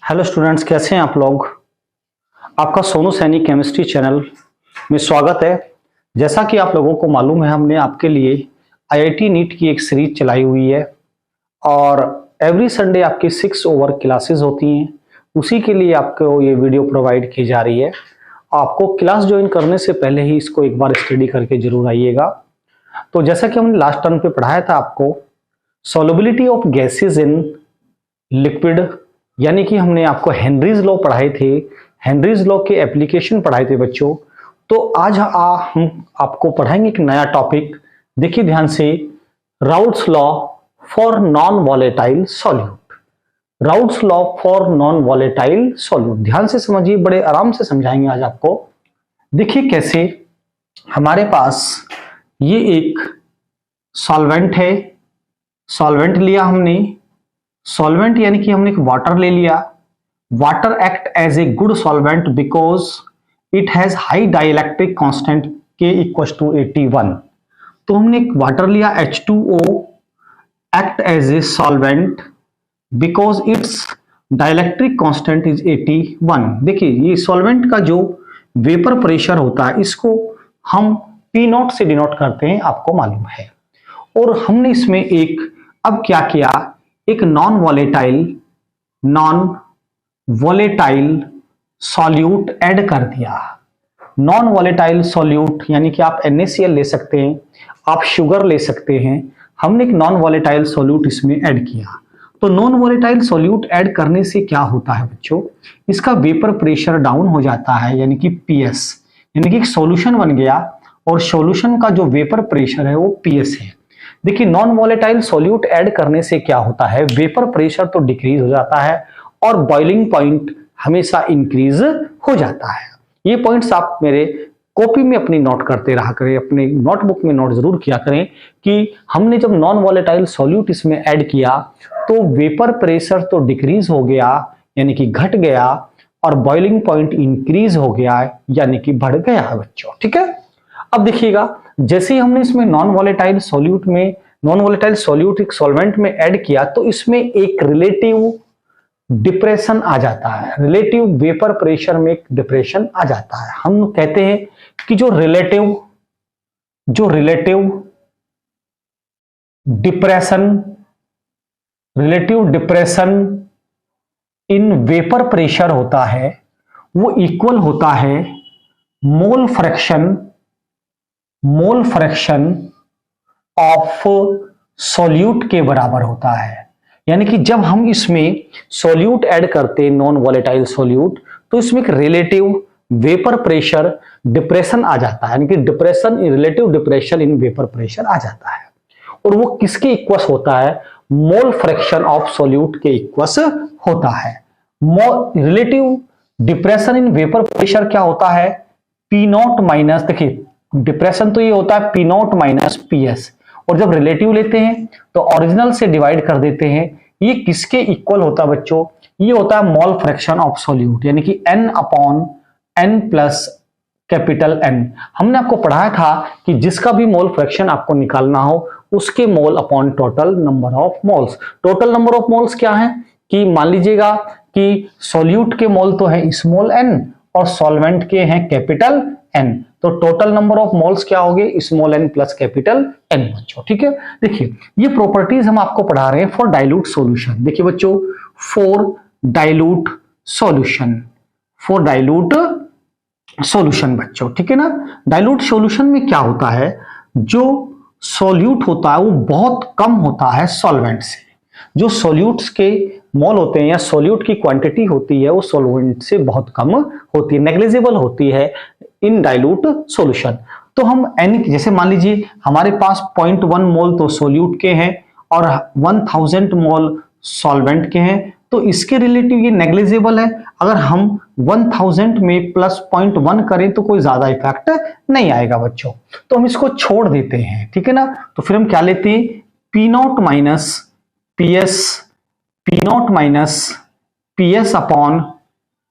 Hello students, कैसे हैं आप लोग। आपका सोनू सैनी केमिस्ट्री चैनल में स्वागत है। जैसा कि आप लोगों को मालूम है, हमने आपके लिए आईआईटी नीट की एक सीरीज चलाई हुई है और एवरी संडे आपकी 6 ओवर क्लासेस होती हैं। उसी के लिए आपको ये वीडियो प्रोवाइड की जा रही है। आपको क्लास ज्वाइन करने से पहले ही इसको एक बार स्टडी करके जरूर आइएगा। तो जैसा कि हमने लास्ट टर्म पे पढ़ाया था आपको solubility of gases in liquid, यानी कि हमने आपको हेनरीज लॉ पढ़ाए थे, हेनरीज लॉ के एप्लीकेशन पढ़ाए थे बच्चों। तो आज हम आपको पढ़ाएंगे एक नया टॉपिक। देखिए ध्यान से, routes law for non volatile solute. Routes law for non volatile solute, ध्यान से समझिए, बड़े आराम से समझाएंगे आज आपको। देखिए कैसे, हमारे पास ये एक सॉल्वेंट है, सॉल्वेंट लिया हमने, सॉल्वेंट यानी कि हमने एक वाटर ले लिया। Water act as a good solvent because it has high dielectric constant K = 81। तो हमने एक वाटर लिया H2O, act as a solvent because its dielectric constant is 81। देखिए ये सॉल्वेंट का जो वेपर प्रेशर होता है इसको हम P0 से डिनोट करते हैं, आपको मालूम है। और हमने इसमें एक अब क्या किया, एक नॉन वॉलेटाइल सॉल्यूट ऐड कर दिया। नॉन वॉलेटाइल सॉल्यूट यानी कि आप NaCl ले सकते हैं, आप शुगर ले सकते हैं। हमने एक नॉन वॉलेटाइल सॉल्यूट इसमें ऐड किया। तो नॉन वॉलेटाइल सॉल्यूट ऐड करने से क्या होता है बच्चों, इसका वेपर प्रेशर डाउन हो जाता है, यानी कि PS, यानी कि एक सॉल्यूशन बन गया और सॉल्यूशन का जो वेपर प्रेशर है वो PS है। देखिए नॉन वॉलेटाइल सॉल्यूट ऐड करने से क्या होता है, वेपर प्रेशर तो डिक्रीज हो जाता है और बॉइलिंग पॉइंट हमेशा इंक्रीज हो जाता है। ये पॉइंट्स आप मेरे कॉपी में अपनी नोट करते रहा करें, अपने नोटबुक में नोट जरूर किया करें कि हमने जब नॉन वॉलेटाइल सॉल्यूट इसमें ऐड किया तो वेपर प्रेशर तो डिक्रीज हो गया, यानी कि घट गया, और बॉइलिंग पॉइंट इंक्रीज हो गया, यानी कि बढ़ गया है बच्चों। ठीक है, अब देखिएगा, जैसे ही हमने इसमें नॉन वॉलेटाइल सॉल्यूट एक सॉल्वेंट में ऐड किया तो इसमें एक रिलेटिव डिप्रेशन आ जाता है, रिलेटिव वेपर प्रेशर में एक डिप्रेशन आ जाता है। हम कहते हैं कि जो relative depression in vapour pressure होता है वो इक्वल होता है मोल फ्रैक्शन ऑफ सॉल्यूट के बराबर होता है। यानी कि जब हम इसमें सॉल्यूट ऐड करते हैं नॉन वॉलेटाइल सॉल्यूट, तो इसमें एक रिलेटिव वेपर प्रेशर डिप्रेशन आ जाता है, यानी कि relative depression in vapour pressure आ जाता है। और वो किसके इक्वस होता है, मोल फ्रैक्शन ऑफ सॉल्यूट के इक्वस होता है। Relative depression in vapour pressure क्या होता है, P0 माइनस, देखिए डिप्रेशन तो ये होता है P0 - PS, और जब रिलेटिव लेते हैं तो ओरिजिनल से डिवाइड कर देते हैं। ये किसके इक्वल होता है बच्चों, ये होता है मोल फ्रैक्शन ऑफ सॉल्यूट, यानी कि N/N प्लस कैपिटल N। हमने आपको पढ़ाया था कि जिसका भी मोल फ्रैक्शन आपको निकालना हो उसके mole upon total number of moles. Total number of moles क्या है कि मान लीजिएगा कि सॉल्यूट के मोल तो है स्मॉल n और सॉल्वेंट के हैं कैपिटल N, तो टोटल नंबर ऑफ मोल्स क्या हो गए, small n plus capital N बच्चों। ठीक है, देखिए ये प्रॉपर्टीज हम आपको पढ़ा रहे हैं फॉर डाइल्यूट सॉल्यूशन। देखिए बच्चों, फॉर डाइल्यूट सॉल्यूशन बच्चों, ठीक है ना। डाइल्यूट सॉल्यूशन में क्या होता है, जो सॉल्यूट होता है वो बहुत कम होता है सॉल्वेंट से। जो सॉल्यूट्स के मोल होते हैं या सॉल्यूट की क्वांटिटी होती है वो सॉल्वेंट से बहुत कम होती है, नेग्लिजिबल होती है इन डाइल्यूट सॉल्यूशन। तो हम n, जैसे मान लीजिए हमारे पास 0.1 मोल तो सॉल्यूट के हैं और 1000 मोल सॉल्वेंट के हैं, तो इसके रिलेटिव ये नेग्लिजिबल है। अगर हम 1000 में प्लस 0.1 करें तो कोई ज्यादा इफेक्ट नहीं आएगा बच्चों, तो हम इसको छोड़ देते हैं। ठीक है ना, तो फिर हम क्या लेते हैं, P0 minus PS upon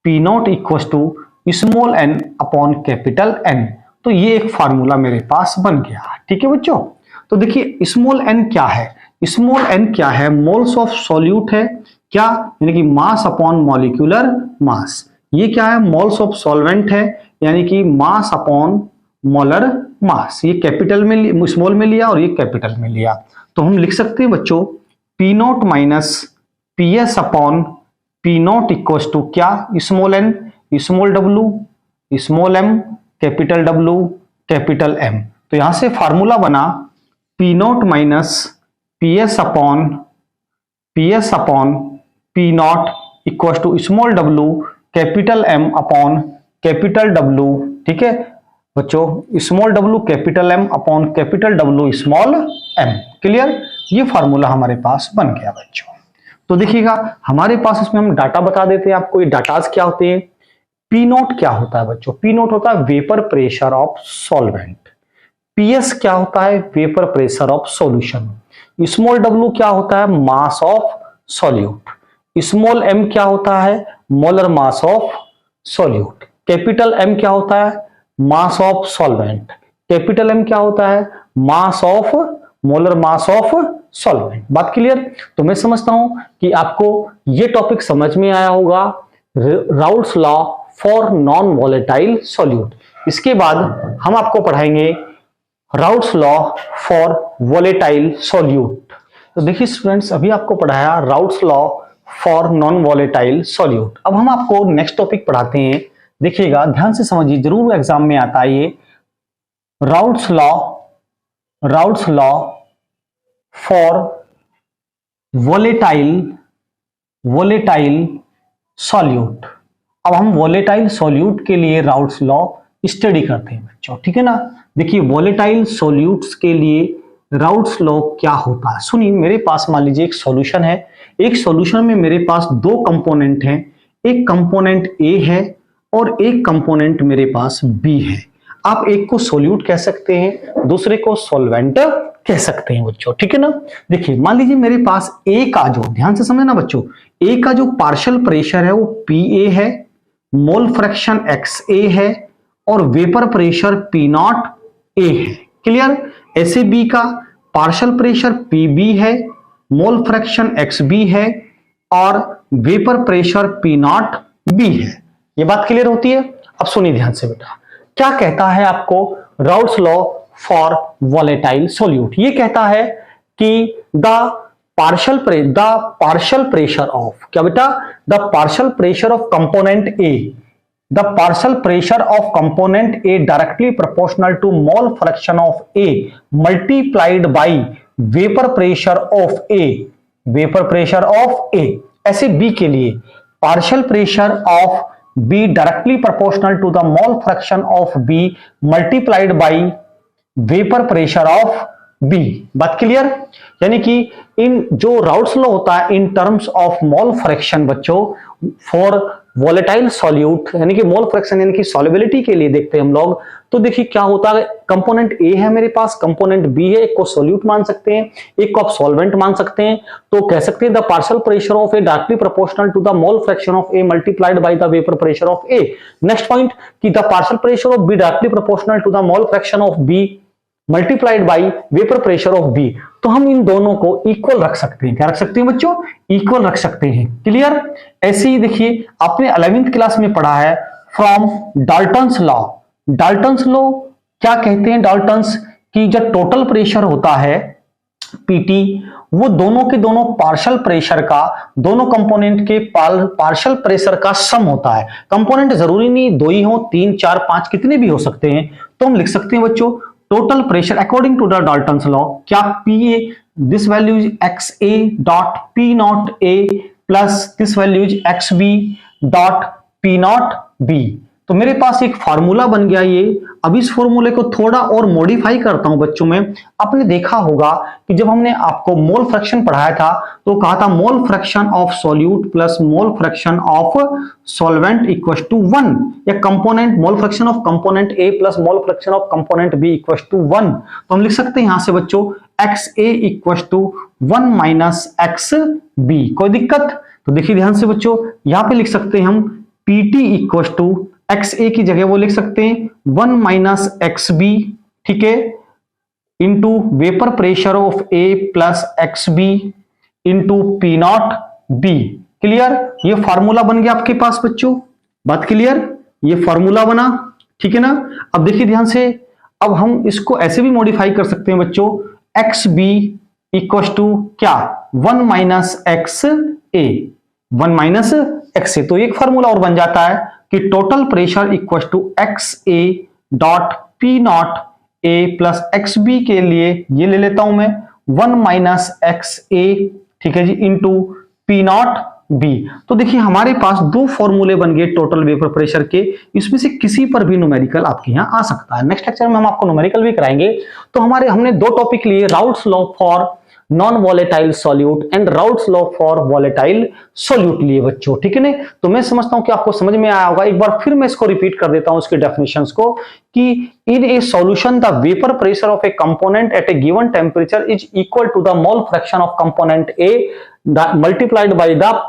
P0 equal to small n upon capital N। तो ये एक फार्मूला मेरे पास बन गया। ठीक है बच्चों, तो देखिए स्मॉल n क्या है, स्मॉल n क्या है, मोल्स ऑफ सॉल्यूट है, क्या, यानी कि मास अपॉन मॉलिक्यूलर मास। ये क्या है, मोल्स ऑफ सॉल्वेंट है, यानी कि मास अपॉन मोलर मास। ये कैपिटल में स्मॉल में लिया और ये कैपिटल में लिया, तो हम लिख सकते हैं बच्चों P naught minus P S upon P naught equal to क्या, स्मॉल एन स्मॉल डब्ल्यू small m capital W capital M. तो यहां से फार्मूला बना P naught minus P S upon P naught equal to small डब्ल्यू capital M upon capital W. ठीक है बच्चों, स्मॉल डब्ल्यू capital M upon capital W small m. Clear, ये फार्मूला हमारे पास बन गया बच्चों। तो देखिएगा हमारे पास इसमें हम डाटा बता देते हैं आपको, ये डाटाज क्या होते हैं। पी नोट क्या होता है बच्चों, पी नोट होता है vapour pressure of solvent. PS क्या होता है, vapour pressure of solution. Small W क्या होता है, mass of solute. Small M क्या होता है, molar mass of solute. Capital M क्या होता है, mass of solvent. Capital M क्या होता है, mass of molar mass of solvent. बात क्लियर। तो मैं समझता हूं कि आपको यह टॉपिक समझ में आया होगा, Raoult's law for non volatile solute. इसके बाद हम आपको पढ़ाएंगे Raoult's law for volatile solute. तो देखिए स्टूडेंट्स, अभी आपको पढ़ाया Raoult's law for non volatile solute. अब हम आपको नेक्स्ट टॉपिक पढ़ाते हैं। देखिएगा ध्यान से समझिए, जरूर एग्जाम में आता है ये। Raoult's law for volatile solute. अब हम वॉलेटाइल सॉल्यूट के लिए राउल्ट्स लॉ स्टडी करते हैं बच्चों, ठीक है ना। देखिए वॉलेटाइल सॉल्यूट्स के लिए राउल्ट्स लॉ क्या होता है, सुनिए। मेरे पास मान लीजिए एक सॉल्यूशन है, एक सॉल्यूशन में मेरे पास दो कंपोनेंट हैं, एक कंपोनेंट ए है और एक कंपोनेंट मेरे पास बी है। आप एक को सॉल्यूट कह सकते हैं, दूसरे को सॉल्वेंट कह सकते हैं बच्चों, ठीक है ना। देखिए मान लीजिए मेरे पास ए का जो, ध्यान से समझना बच्चों, ए का जो पार्शियल प्रेशर है वो पी ए है, मोल फ्रैक्शन एक्स ए है और vapour pressure P not a है। क्लियर। ऐसे बी का पार्शियल प्रेशर पी बी है, मोल फ्रैक्शन एक्स बी है और vapour pressure P not be है। ये बात क्लियर होती है। अब सुनिए ध्यान से बेटा, क्या कहता है आपको Raoult's law for volatile solute. ये कहता है कि द पार्शियल प्रेशर ऑफ, क्या बेटा, the partial pressure of component A, the partial pressure of component A directly proportional to mole fraction of A multiplied by vapour pressure of A, vapour pressure of A. ऐसे B के लिए partial pressure of B directly proportional to the mole fraction of B multiplied by vapour pressure of B. बात clear. यानी कि इन जो Raoult's law होता है in terms of mole fraction बच्चों फॉर वॉलेटाइल सॉल्यूट, यानी कि मोल फ्रैक्शन यानी कि सॉल्युबिलिटी के लिए देखते हैं हम लोग। तो देखिए क्या होता है, कंपोनेंट ए है मेरे पास, कंपोनेंट बी है, एक को सॉल्यूट मान सकते हैं, एक को आप सॉल्वेंट मान सकते हैं। तो कह सकते हैं the partial pressure of A directly proportional to the mole fraction of A multiplied by the vapour pressure of A. Next point कि the partial pressure of B directly proportional to the mole fraction of B multiplied by vapour pressure of B. तो हम इन दोनों को equal रख सकते हैं। क्या रख सकते हैं बच्चों, इक्वल रख सकते हैं। क्लियर। ऐसे ही देखिए आपने 11वीं क्लास में पढ़ा है from Dalton's law. Dalton's law क्या कहते हैं, डाल्टन्स की जब टोटल प्रेशर होता है पीटी, वो दोनों के दोनों पार्शियल प्रेशर का, दोनों कंपोनेंट के पार्शियल प्रेशर का सम होता है। कंपोनेंट जरूरी नहीं दो ही हो, 3 4 5 कितने भी हो सकते हैं। तो हम लिख सकते हैं बच्चों total pressure according to the Dalton's law, क्या P A, this value is X A dot P not A plus this value is X B dot P not B. तो मेरे पास एक फार्मूला बन गया ये। अब इस फॉर्मूले को थोड़ा और मॉडिफाई करता हूं बच्चों में। आपने देखा होगा कि जब हमने आपको मोल फ्रैक्शन पढ़ाया था तो कहा था mole fraction of solute plus mole fraction of solvent equal to 1, या component mole fraction of component A plus mole fraction of component B equal to 1। तो हम लिख सकते हैं यहां से बच्चों X A equal to 1 minus X B. कोई दिक्कत। तो देखिए ध्यान से बच्चों, यहां पे लिख सकते हैं हम पीटी इक्वल टू एक्स ए की जगह वो लिख सकते हैं 1 माइनस एक्स बी, ठीक है, into vapour pressure of A plus X B into P not B. Clear? ये फॉर्मूला बन गया आपके पास बच्चों, बात क्लियर? ये फॉर्मूला बना, ठीक है ना। अब देखिए ध्यान से, अब हम इसको ऐसे भी मॉडिफाई कर सकते हैं बच्चों, एक्स बी इक्व टू क्या, 1 minus X A, 1 minus X A. तो एक फॉर्मूला और बन जाता है कि total pressure equal to X A dot P not A plus X B के लिए ये ले लेता हूं मैं 1 माइनस एक्स ए, ठीक है जी, इंटू पी नॉट बी। तो देखिए हमारे पास दो फॉर्मूले बन गए टोटल वेपर प्रेशर के, इसमें से किसी पर भी न्यूमेरिकल आपके यहां आ सकता है। नेक्स्ट लेक्चर में हम आपको न्यूमेरिकल भी कराएंगे। तो हमने दो टॉपिक लिए, routes law for non volatile solute and routes law for volatile solute लिए बच्चों, ठीक है ना। तो मैं समझता हूं कि आपको समझ में आया होगा। एक बार फिर मैं इसको रिपीट कर देता हूं इसके डेफिनेशंस को, कि in a solution the vapour pressure of a component at a given temperature is equal to the mole fraction of component A multiplied by the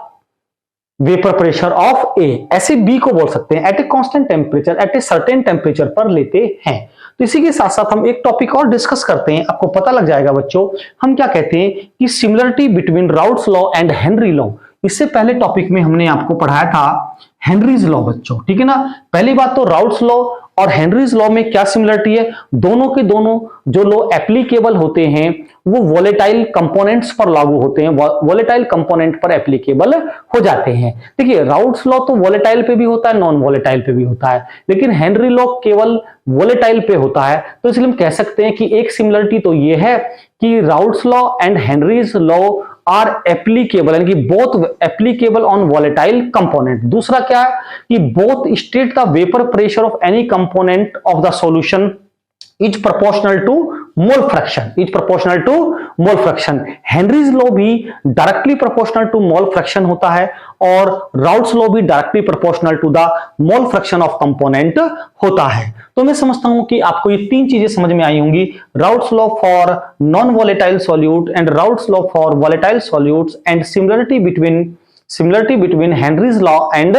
vapour pressure of A. ऐसे B को बोल सकते हैं at a constant temperature, at a certain temperature पर लेते हैं। तो इसी के साथ साथ हम एक टॉपिक और डिस्कस करते हैं, आपको पता लग जाएगा बच्चों। हम क्या कहते हैं कि similarity between routes law and Henry law. इससे पहले टॉपिक में हमने आपको पढ़ाया था हेनरीज लॉ बच्चों, ठीक है ना। पहली बात तो राउट्स लॉ और हेनरीज लॉ में क्या सिमिलरिटी है, दोनों के दोनों जो लॉ एप्लीकेबल होते हैं वो वोलेटाइल कंपोनेंट्स पर लागू होते हैं, वोलेटाइल कंपोनेंट पर एप्लीकेबल हो जाते हैं। देखिए राउट्स लॉ तो वोलेटाइल पे भी होता है, नॉन वोलेटाइल पे भी होता है, लेकिन हेनरी लॉ केवल वोलेटाइल पे होता है। तो इसलिए हम कह सकते हैं कि एक सिमिलरिटी तो ये है कि Raoult's law and Henry's law are applicable, यानी कि both applicable on volatile component. दूसरा क्या है कि both state the vapour pressure of any component of the solution is proportional to mole fraction, is proportional to mole fraction. Henry's law भी directly proportional to mole fraction होता है और Raoult's law भी directly proportional to the mole fraction of component होता है। तो मैं समझता हूं कि आपको ये तीन चीजें समझ में आई होंगी, routes law for non volatile solute and routes law for volatile solutes and similarity between Henry's law and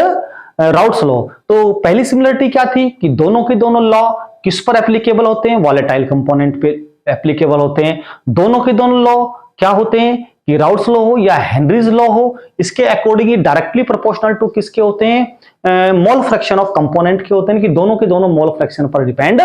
routes law. तो पहली सिमिलरिटी क्या थी कि दोनों के दोनों लॉ किस पर एप्लीकेबल होते हैं, वॉलेटाइल कंपोनेंट पे एप्लीकेबल होते हैं। दोनों के दोनों लॉ क्या होते हैं कि राउट्स लॉ हो या हेनरीज लॉ हो, इसके अकॉर्डिंग डायरेक्टली प्रोपोर्शनल टू किसके होते हैं, मोल फ्रैक्शन ऑफ कंपोनेंट के होते हैं, कि दोनों के दोनों मोल फ्रैक्शन पर डिपेंड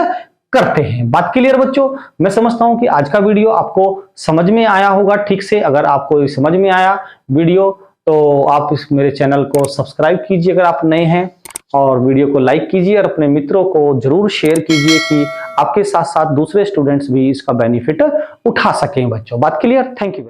करते हैं। बात क्लियर बच्चों? मैं समझता हूं कि आज का वीडियो आपको समझ में आया होगा ठीक से। अगर आपको समझ में आया वीडियो तो आप इस मेरे चैनल को सब्सक्राइब कीजिए अगर आप नए हैं, और वीडियो को लाइक कीजिए और अपने मित्रों को जरूर शेयर कीजिए कि आपके साथ साथ दूसरे स्टूडेंट्स भी इसका बेनिफिट उठा सकें बच्चों। बात क्लियर? Thank you.